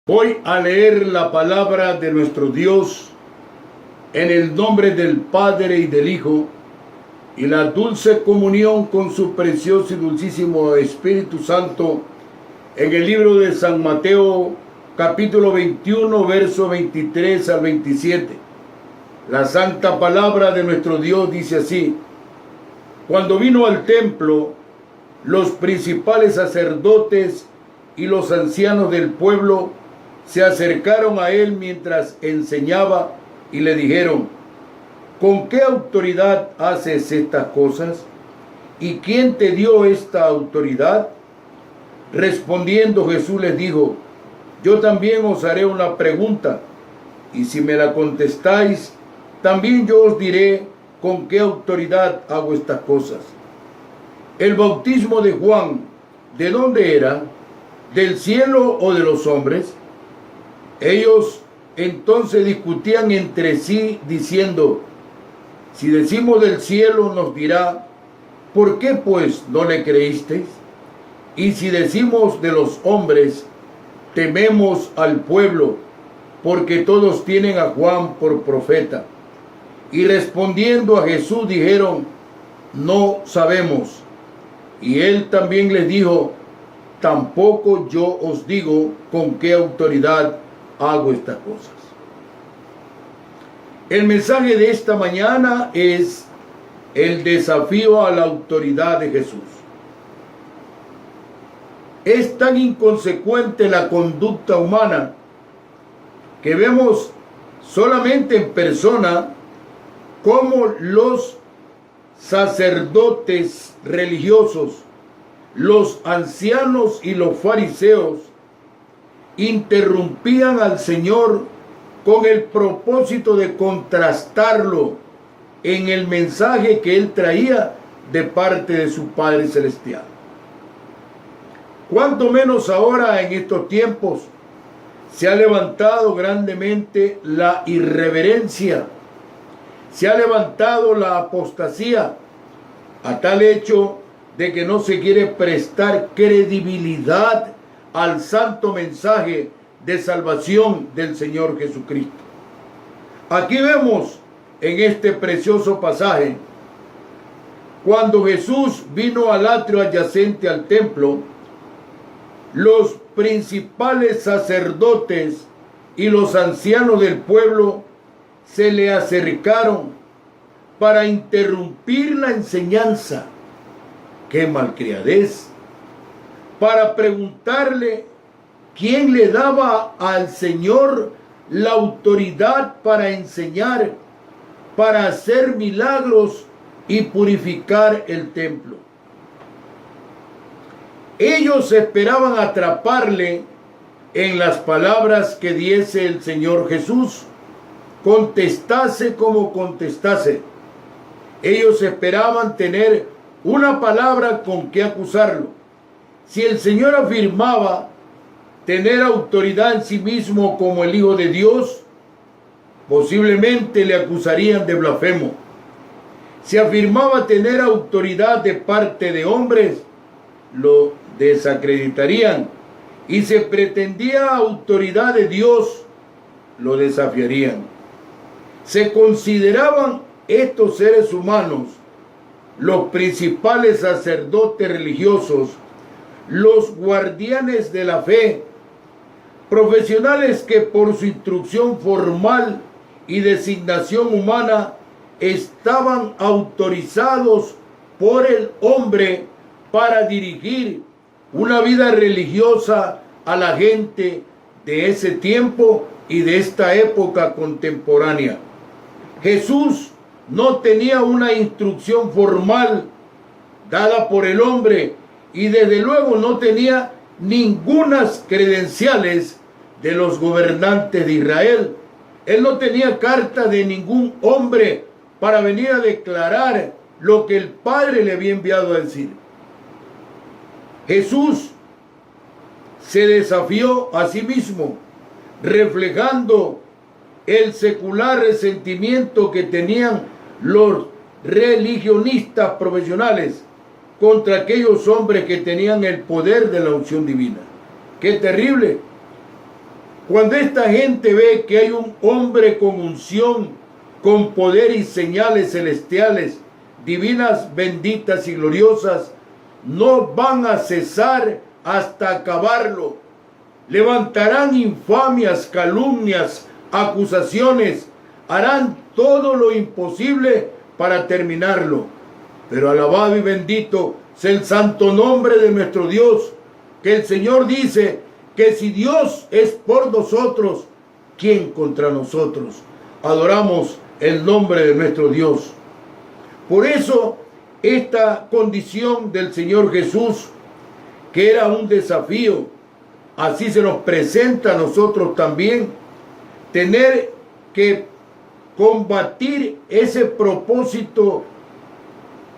Voy a leer la palabra de nuestro Dios en el nombre del Padre y del Hijo y la dulce comunión con su precioso y dulcísimo Espíritu Santo en el libro de San Mateo capítulo 21 verso 23 al 27. La santa palabra de nuestro Dios dice así: Cuando vino al templo, los principales sacerdotes y los ancianos del pueblo se acercaron a él mientras enseñaba y le dijeron: ¿Con qué autoridad haces estas cosas? ¿Y quién te dio esta autoridad? Respondiendo Jesús les dijo: Yo también os haré una pregunta, y si me la contestáis, también yo os diré con qué autoridad hago estas cosas. El bautismo de Juan, ¿de dónde era? ¿Del cielo o de los hombres? Ellos entonces discutían entre sí diciendo: si decimos del cielo, nos dirá: ¿por qué pues no le creísteis? Y si decimos de los hombres, tememos al pueblo, porque todos tienen a Juan por profeta. Y respondiendo a Jesús dijeron: no sabemos. Y él también les dijo: tampoco yo os digo con qué autoridad hago estas cosas. El mensaje de esta mañana es el desafío a la autoridad de Jesús. Es tan inconsecuente la conducta humana que vemos solamente en persona cómo los sacerdotes religiosos, los ancianos y los fariseos interrumpían al Señor con el propósito de contrastarlo en el mensaje que él traía de parte de su Padre Celestial. Cuanto menos ahora en estos tiempos se ha levantado grandemente la irreverencia, se ha levantado la apostasía, a tal hecho de que no se quiere prestar credibilidad al santo mensaje de salvación del Señor Jesucristo. Aquí vemos en este precioso pasaje, cuando Jesús vino al atrio adyacente al templo, los principales sacerdotes y los ancianos del pueblo se le acercaron para interrumpir la enseñanza. ¡Qué malcriadez! Para preguntarle quién le daba al Señor la autoridad para enseñar, para hacer milagros y purificar el templo. Ellos esperaban atraparle en las palabras que diese el Señor Jesús, contestase como contestase. Ellos esperaban tener una palabra con que acusarlo. Si el Señor afirmaba tener autoridad en sí mismo como el Hijo de Dios, posiblemente le acusarían de blasfemo. Si afirmaba tener autoridad de parte de hombres, lo desacreditarían. Y si pretendía autoridad de Dios, lo desafiarían. Se consideraban estos seres humanos, los principales sacerdotes religiosos, los guardianes de la fe, profesionales que por su instrucción formal y designación humana estaban autorizados por el hombre para dirigir una vida religiosa a la gente de ese tiempo y de esta época contemporánea. Jesús no tenía una instrucción formal dada por el hombre y desde luego no tenía ningunas credenciales de los gobernantes de Israel. Él no tenía carta de ningún hombre para venir a declarar lo que el Padre le había enviado a decir. Jesús se desafió a sí mismo, reflejando el secular resentimiento que tenían los religionistas profesionales contra aquellos hombres que tenían el poder de la unción divina. ¡Qué terrible! Cuando esta gente ve que hay un hombre con unción, con poder y señales celestiales, divinas, benditas y gloriosas, no van a cesar hasta acabarlo. Levantarán infamias, calumnias, acusaciones, harán todo lo imposible para terminarlo. Pero alabado y bendito sea el santo nombre de nuestro Dios, que el Señor dice que si Dios es por nosotros, ¿quién contra nosotros? Adoramos el nombre de nuestro Dios. Por eso, esta condición del Señor Jesús, que era un desafío, así se nos presenta a nosotros también, tener que combatir ese propósito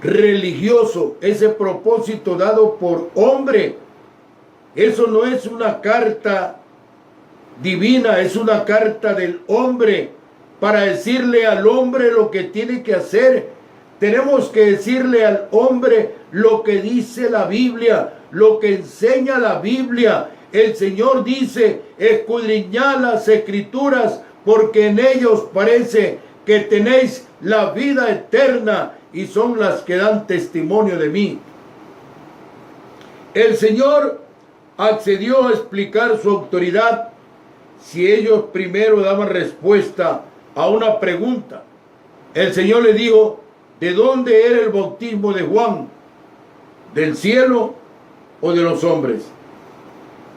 religioso, ese propósito dado por hombre. Eso no es una carta divina, es una carta del hombre para decirle al hombre lo que tiene que hacer. Tenemos que decirle al hombre lo que dice la Biblia, lo que enseña la Biblia. El Señor dice: escudriñad las Escrituras, porque en ellos parece que tenéis la vida eterna y son las que dan testimonio de mí. El Señor accedió a explicar su autoridad si ellos primero daban respuesta a una pregunta. El Señor le dijo: ¿de dónde era el bautismo de Juan? ¿Del cielo o de los hombres?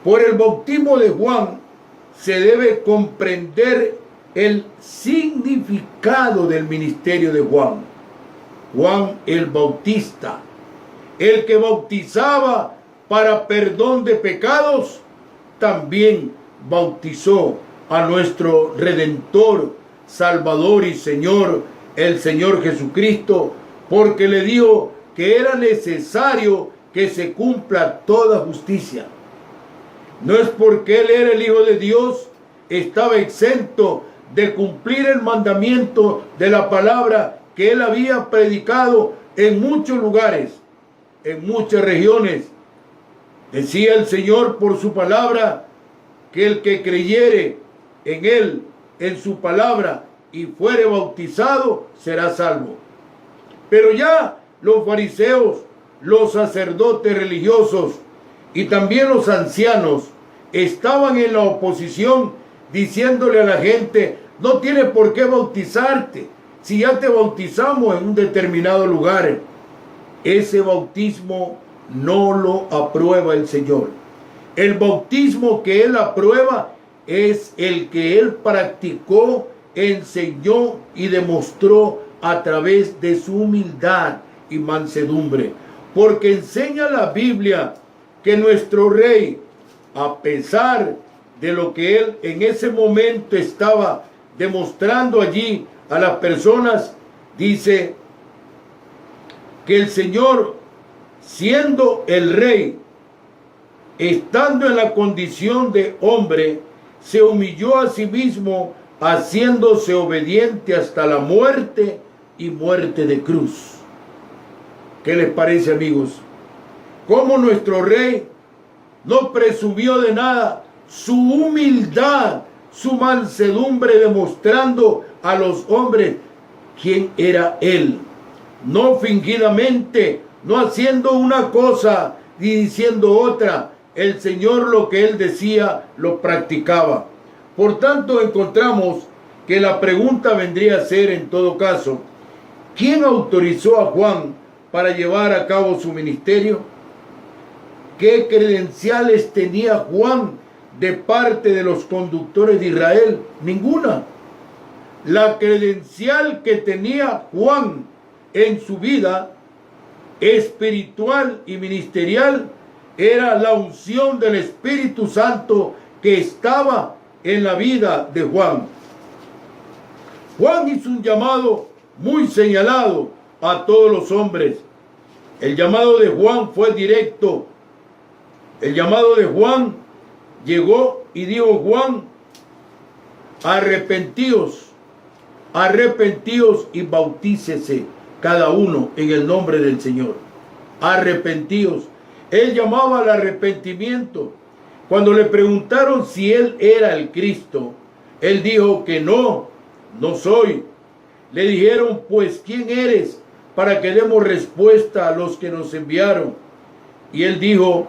Por el bautismo de Juan se debe comprender el significado del ministerio de Juan. Juan el Bautista, el que bautizaba para perdón de pecados, también bautizó a nuestro Redentor, Salvador y Señor, el Señor Jesucristo, porque le dijo que era necesario que se cumpla toda justicia. No es porque él era el Hijo de Dios, estaba exento de cumplir el mandamiento de la palabra que él había predicado en muchos lugares, en muchas regiones. Decía el Señor por su palabra que el que creyere en él, en su palabra, y fuere bautizado, será salvo. Pero ya los fariseos, los sacerdotes religiosos y también los ancianos estaban en la oposición, diciéndole a la gente: no tienes por qué bautizarte, si ya te bautizamos en un determinado lugar. Ese bautismo no lo aprueba el Señor. El bautismo que Él aprueba es el que Él practicó, enseñó y demostró a través de su humildad y mansedumbre. Porque enseña la Biblia que nuestro Rey, a pesar de lo que Él en ese momento estaba demostrando allí a las personas, dice que el Señor, siendo el Rey, estando en la condición de hombre, se humilló a sí mismo, haciéndose obediente hasta la muerte y muerte de cruz. ¿Qué les parece, amigos? Cómo nuestro Rey no presumió de nada, su humildad, su mansedumbre, demostrando a los hombres quién era Él. No fingidamente, no haciendo una cosa y diciendo otra. El Señor lo que Él decía, lo practicaba. Por tanto, encontramos que la pregunta vendría a ser, en todo caso, ¿quién autorizó a Juan para llevar a cabo su ministerio? ¿Qué credenciales tenía Juan de parte de los conductores de Israel? Ninguna. La credencial que tenía Juan en su vida espiritual y ministerial era la unción del Espíritu Santo que estaba en la vida de Juan. Juan hizo un llamado muy señalado a todos los hombres. El llamado de Juan fue directo. El llamado de Juan llegó y dijo: Juan, arrepentíos, arrepentíos y bautícese cada uno en el nombre del Señor. Arrepentíos. Él llamaba al arrepentimiento. Cuando le preguntaron si él era el Cristo, él dijo que no soy. Le dijeron, pues, ¿quién eres? Para que demos respuesta a los que nos enviaron. Y él dijo,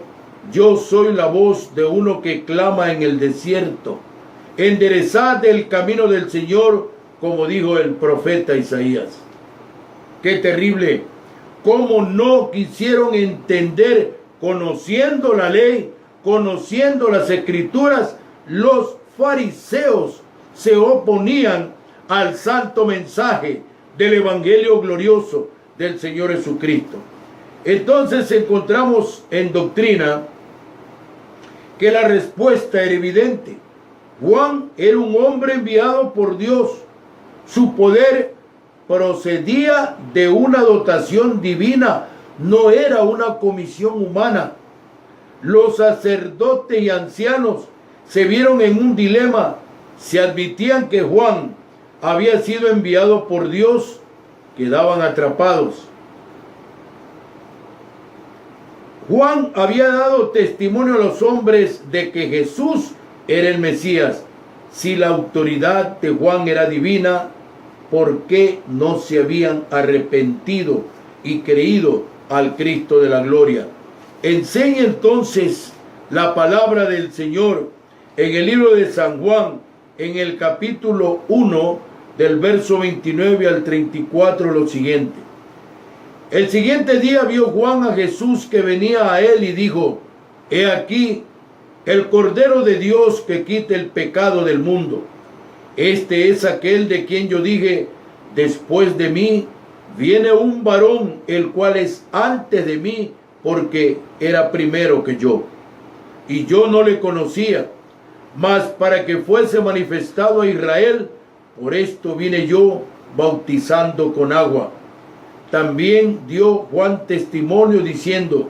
yo soy la voz de uno que clama en el desierto. Enderezad el camino del Señor, como dijo el profeta Isaías. ¡Qué terrible! ¿Cómo no quisieron entender, conociendo la ley, conociendo las escrituras? Los fariseos se oponían al santo mensaje del evangelio glorioso del Señor Jesucristo. Entonces encontramos en doctrina que la respuesta era evidente. Juan era un hombre enviado por Dios. Su poder procedía de una dotación divina, no era una comisión humana. Los sacerdotes y ancianos se vieron en un dilema. Si admitían que Juan había sido enviado por Dios, quedaban atrapados. Juan había dado testimonio a los hombres de que Jesús era el Mesías. Si la autoridad de Juan era divina, ¿por qué no se habían arrepentido y creído al Cristo de la gloria? Enseña entonces la palabra del Señor en el libro de San Juan, en el capítulo 1, del verso 29 al 34, lo siguiente. El siguiente día vio Juan a Jesús que venía a él y dijo, he aquí el Cordero de Dios que quita el pecado del mundo. Este es aquel de quien yo dije, después de mí viene un varón, el cual es antes de mí, porque era primero que yo. Y yo no le conocía, mas para que fuese manifestado a Israel, por esto vine yo bautizando con agua. También dio Juan testimonio diciendo,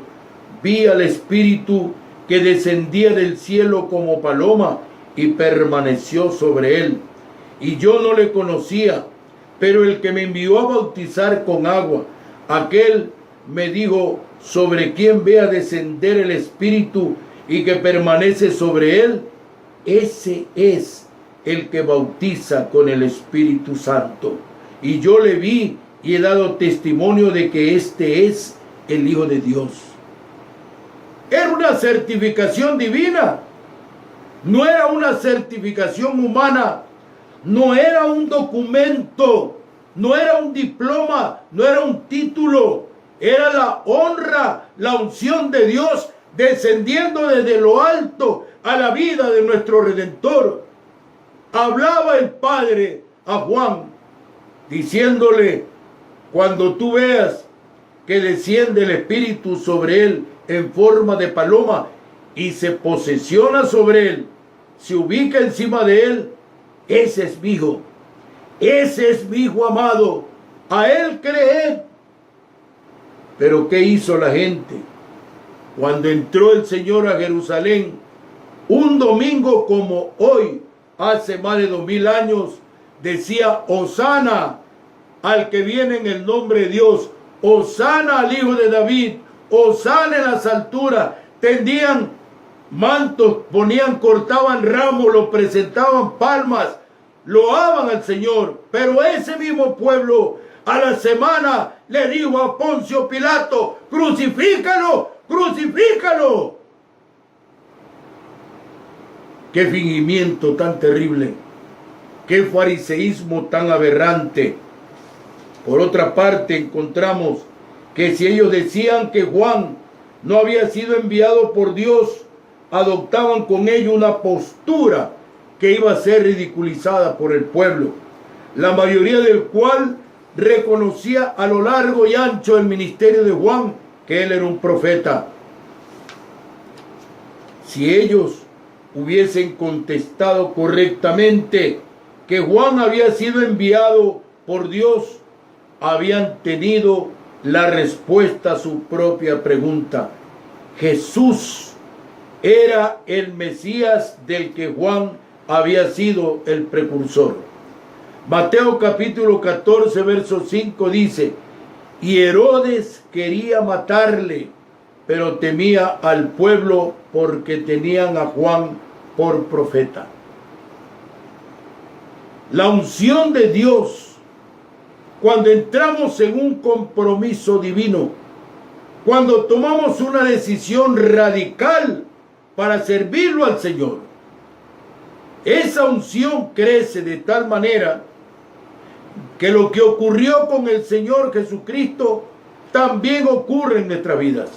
vi al Espíritu que descendía del cielo como paloma y permaneció sobre él. Y yo no le conocía, pero el que me envió a bautizar con agua, aquel me dijo, sobre quien vea descender el Espíritu y que permanece sobre él, ese es el que bautiza con el Espíritu Santo. Y yo le vi y he dado testimonio de que este es el Hijo de Dios. Era una certificación divina, no era una certificación humana, no era un documento, no era un diploma, no era un título, era la honra, la unción de Dios descendiendo desde lo alto a la vida de nuestro Redentor. Hablaba el Padre a Juan diciéndole, cuando tú veas que desciende el Espíritu sobre él en forma de paloma y se posesiona sobre él, se ubica encima de él, ese es mi Hijo, ese es mi Hijo amado, a él creed. Pero ¿qué hizo la gente? Cuando entró el Señor a Jerusalén, un domingo como hoy, hace más de 2000 años, decía, Hosana al que viene en el nombre de Dios, Hosana al Hijo de David, Hosana en las alturas. Tendían mantos, cortaban ramos, lo presentaban palmas, loaban al Señor. Pero ese mismo pueblo a la semana le dijo a Poncio Pilato, crucifícalo, crucifícalo. Qué fingimiento tan terrible, qué fariseísmo tan aberrante. Por otra parte, encontramos que si ellos decían que Juan no había sido enviado por Dios, adoptaban con ello una postura que iba a ser ridiculizada por el pueblo, la mayoría del cual reconocía a lo largo y ancho del ministerio de Juan que él era un profeta. Si ellos hubiesen contestado correctamente que Juan había sido enviado por Dios, habían tenido la respuesta a su propia pregunta. Jesús era el Mesías del que Juan había sido el precursor. Mateo capítulo 14, verso 5 dice, y Herodes quería matarle pero temía al pueblo porque tenían a Juan por profeta. La unción de Dios, cuando entramos en un compromiso divino, cuando tomamos una decisión radical para servirlo al Señor, esa unción crece de tal manera que lo que ocurrió con el Señor Jesucristo también ocurre en nuestras vidas.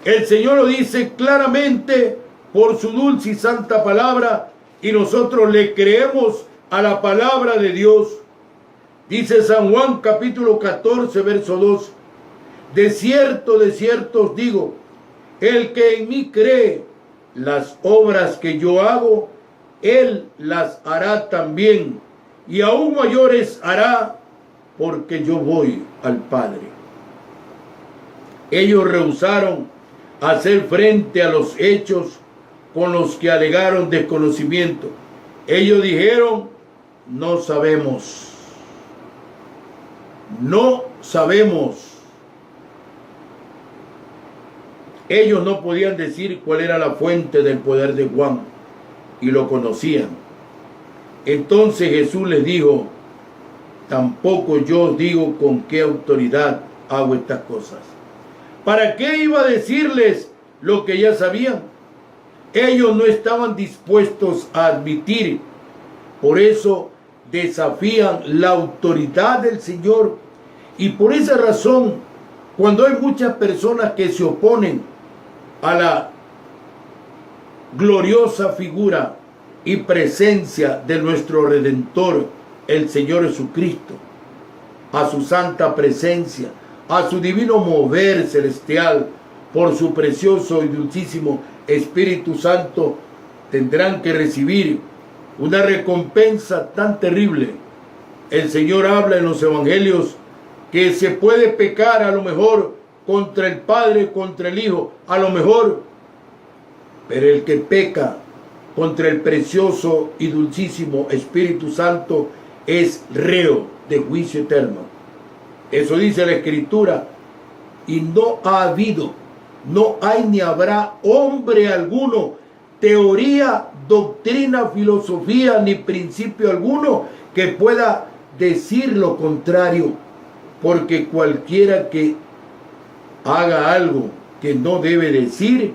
El Señor lo dice claramente por su dulce y santa palabra, y nosotros le creemos a la palabra de Dios. Dice San Juan capítulo 14 verso 2: de cierto os digo, el que en mí cree, las obras que yo hago, él las hará también, y aún mayores hará, porque yo voy al Padre. Ellos rehusaron hacer frente a los hechos con los que alegaron desconocimiento. Ellos dijeron: no sabemos. No sabemos. Ellos no podían decir cuál era la fuente del poder de Juan, y lo conocían. Entonces Jesús les dijo: tampoco yo os digo con qué autoridad hago estas cosas. ¿Para qué iba a decirles lo que ya sabían? Ellos no estaban dispuestos a admitir. Por eso desafían la autoridad del Señor. Y por esa razón, cuando hay muchas personas que se oponen a la gloriosa figura y presencia de nuestro Redentor, el Señor Jesucristo, a su santa presencia, a su divino mover celestial, por su precioso y dulcísimo Espíritu Santo, tendrán que recibir una recompensa tan terrible. El Señor habla en los evangelios que se puede pecar a lo mejor contra el Padre, contra el Hijo, a lo mejor, pero el que peca contra el precioso y dulcísimo Espíritu Santo es reo de juicio eterno. Eso dice la Escritura. Y no ha habido, no hay ni habrá hombre alguno, teoría, doctrina, filosofía, ni principio alguno que pueda decir lo contrario, porque cualquiera que haga algo que no debe decir,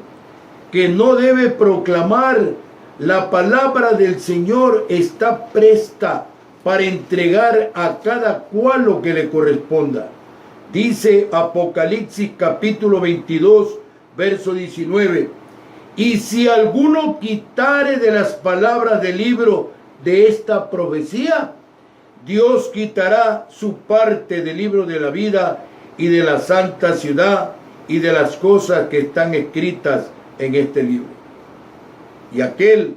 que no debe proclamar, la palabra del Señor está presta para entregar a cada cual lo que le corresponda. Dice Apocalipsis capítulo 22, verso 19: y si alguno quitare de las palabras del libro de esta profecía, Dios quitará su parte del libro de la vida y de la santa ciudad y de las cosas que están escritas en este libro. Y aquel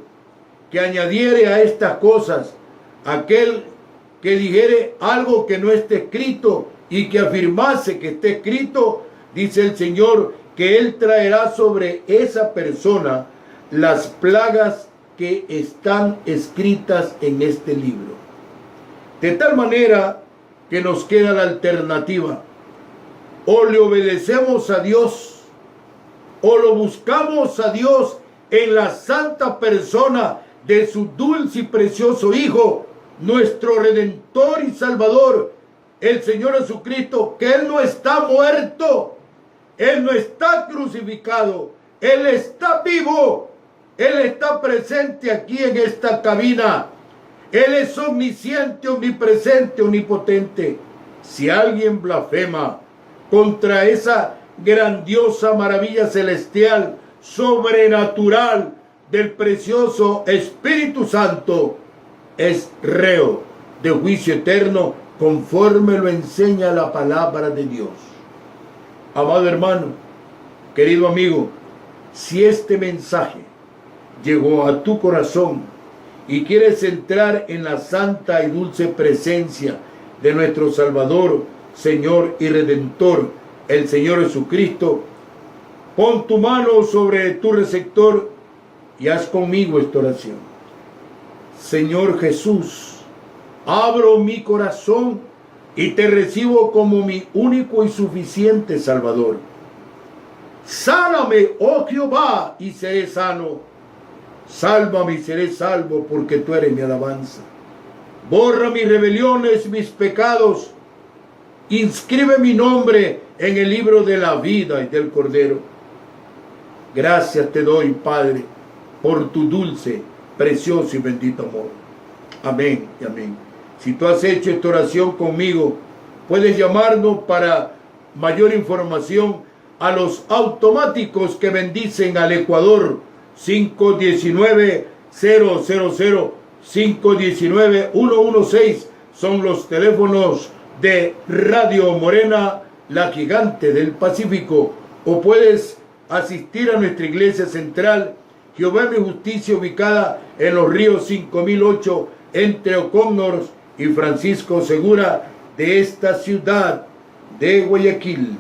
que añadiere a estas cosas, aquel que dijere algo que no esté escrito y que afirmase que esté escrito, dice el Señor, que Él traerá sobre esa persona las plagas que están escritas en este libro. De tal manera que nos queda la alternativa: o le obedecemos a Dios, o lo buscamos a Dios en la santa persona de su dulce y precioso Hijo, nuestro Redentor y Salvador, el Señor Jesucristo, que Él no está muerto, Él no está crucificado, Él está vivo, Él está presente aquí en esta cabina. Él es omnisciente, omnipresente, omnipotente. Si alguien blasfema contra esa grandiosa maravilla celestial, sobrenatural del precioso Espíritu Santo, es reo de juicio eterno, conforme lo enseña la palabra de Dios. Amado hermano, querido amigo, si este mensaje llegó a tu corazón y quieres entrar en la santa y dulce presencia de nuestro Salvador, Señor y Redentor, el Señor Jesucristo, pon tu mano sobre tu receptor y haz conmigo esta oración. Señor Jesús, abro mi corazón y te recibo como mi único y suficiente Salvador. Sáname, oh Jehová, y seré sano. Sálvame y seré salvo, porque tú eres mi alabanza. Borra mis rebeliones, mis pecados. Inscribe mi nombre en el libro de la vida y del Cordero. Gracias te doy, Padre, por tu dulce, precioso y bendito amor. Amén y amén. Si tú has hecho esta oración conmigo, puedes llamarnos para mayor información a los automáticos que bendicen al Ecuador. 519-000, 519-116 son los teléfonos de Radio Morena, la gigante del Pacífico. O puedes asistir a nuestra iglesia central, Jehová mi justicia, ubicada en Los Ríos 5008, entre O'Connor y Francisco Segura, de esta ciudad de Guayaquil.